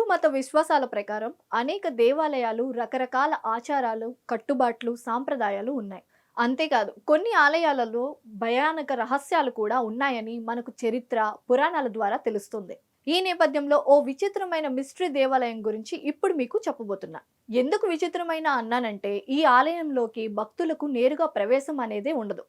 మత విశ్వాసాల ప్రకారం అనేక దేవాలయాలు, రకరకాల ఆచారాలు, కట్టుబాట్లు, సాంప్రదాయాలు ఉన్నాయి. అంతేకాదు కొన్ని ఆలయాలలో భయానక రహస్యాలు కూడా ఉన్నాయని మనకు చరిత్ర, పురాణాల ద్వారా తెలుస్తుంది. ఈ నేపథ్యంలో ఓ విచిత్రమైన మిస్టరీ దేవాలయం గురించి ఇప్పుడు మీకు చెప్పబోతున్నా. ఎందుకు విచిత్రమైన అన్నానంటే ఈ ఆలయంలోకి భక్తులకు నేరుగా ప్రవేశం అనేదే ఉండదు.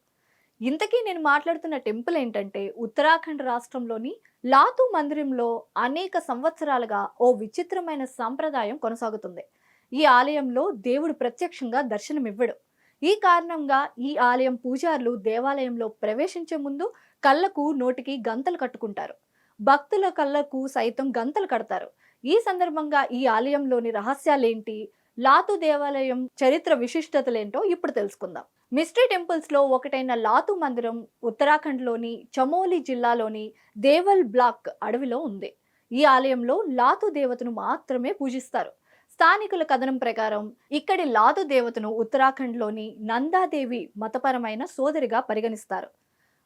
ఇంతకీ నేను మాట్లాడుతున్న టెంపుల్ ఏంటంటే ఉత్తరాఖండ్ రాష్ట్రంలోని లాతూ మందిరంలో అనేక సంవత్సరాలుగా ఓ విచిత్రమైన సాంప్రదాయం కొనసాగుతుంది. ఈ ఆలయంలో దేవుడు ప్రత్యక్షంగా దర్శనమివ్వడు. ఈ కారణంగా ఈ ఆలయం పూజారులు దేవాలయంలో ప్రవేశించే ముందు కళ్ళకు, నోటికి గంతలు కట్టుకుంటారు. భక్తుల కళ్ళకు సైతం గంతలు కడతారు. ఈ సందర్భంగా ఈ ఆలయంలోని రహస్యాలేంటి, లాతూ దేవాలయం చరిత్ర విశిష్టతలేంటో ఇప్పుడు తెలుసుకుందాం. మిస్టరీ టెంపుల్స్ లో ఒకటైన లాతూ మందిరం ఉత్తరాఖండ్లోని చమోలి జిల్లాలోని దేవల్ బ్లాక్ అడవిలో ఉంది. ఈ ఆలయంలో లాతూ దేవతను మాత్రమే పూజిస్తారు. స్థానికుల కథనం ప్రకారం ఇక్కడి లాతూ దేవతను ఉత్తరాఖండ్లోని నందాదేవి మతపరమైన సోదరిగా పరిగణిస్తారు.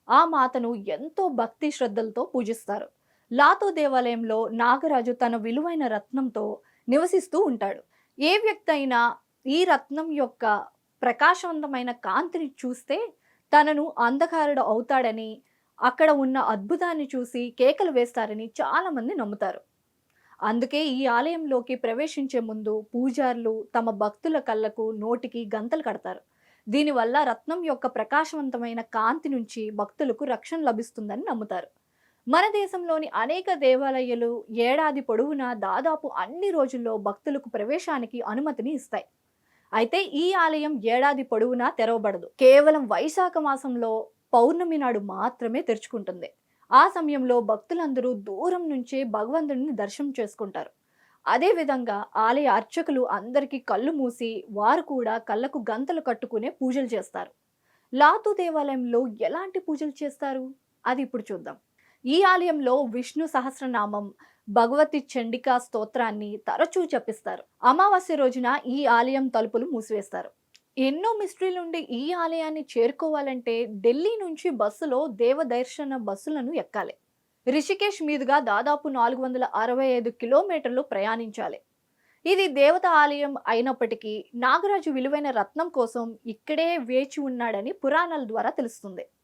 ఆ మాతను ఎంతో భక్తి శ్రద్ధలతో పూజిస్తారు. లాతూ దేవాలయంలో నాగరాజు తన విలువైన రత్నంతో నివసిస్తూ ఉంటాడు. ఏ వ్యక్తి అయినా ఈ రత్నం యొక్క ప్రకాశవంతమైన కాంతిని చూస్తే తనను అంధకారుడు అవుతాడని, అక్కడ ఉన్న అద్భుతాన్ని చూసి కేకలు వేస్తారని చాలా మంది నమ్ముతారు. అందుకే ఈ ఆలయంలోకి ప్రవేశించే ముందు పూజారులు తమ భక్తుల కళ్ళకు, నోటికి గంతలు కడతారు. దీనివల్ల రత్నం యొక్క ప్రకాశవంతమైన కాంతి నుంచి భక్తులకు రక్షణ లభిస్తుందని నమ్ముతారు. మన దేశంలోని అనేక దేవాలయాలు ఏడాది పొడవునా దాదాపు అన్ని రోజుల్లో భక్తులకు ప్రవేశానికి అనుమతిని ఇస్తాయి. అయితే ఈ ఆలయం ఏడాది పొడవునా తెరవబడదు. కేవలం వైశాఖ మాసంలో పౌర్ణమి నాడు మాత్రమే తెరుచుకుంటుంది. ఆ సమయంలో భక్తులందరూ దూరం నుంచే భగవంతుడిని దర్శనం చేసుకుంటారు. అదేవిధంగా ఆలయ అర్చకులు అందరికీ కళ్ళు మూసి వారు కూడా కళ్ళకు గంతలు కట్టుకునే పూజలు చేస్తారు. లాతూ దేవాలయంలో ఎలాంటి పూజలు చేస్తారు అది ఇప్పుడు చూద్దాం. ఈ ఆలయంలో విష్ణు సహస్రనామం, భగవతి చండికా స్తోత్రాన్ని తరచూ జపిస్తారు. అమావాస్య రోజున ఈ ఆలయం తలుపులు మూసివేస్తారు. ఎన్నో మిస్టరీలుండి ఈ ఆలయాన్ని చేరుకోవాలంటే ఢిల్లీ నుంచి బస్సులో దేవ దర్శన బస్సులను ఎక్కాలి. రిషికేశ్ మీదుగా దాదాపు 465 కిలోమీటర్లు ప్రయాణించాలి. ఇది దేవత ఆలయం అయినప్పటికీ నాగరాజు విలువైన రత్నం కోసం ఇక్కడే వేచి ఉన్నాడని పురాణాల ద్వారా తెలుస్తుంది.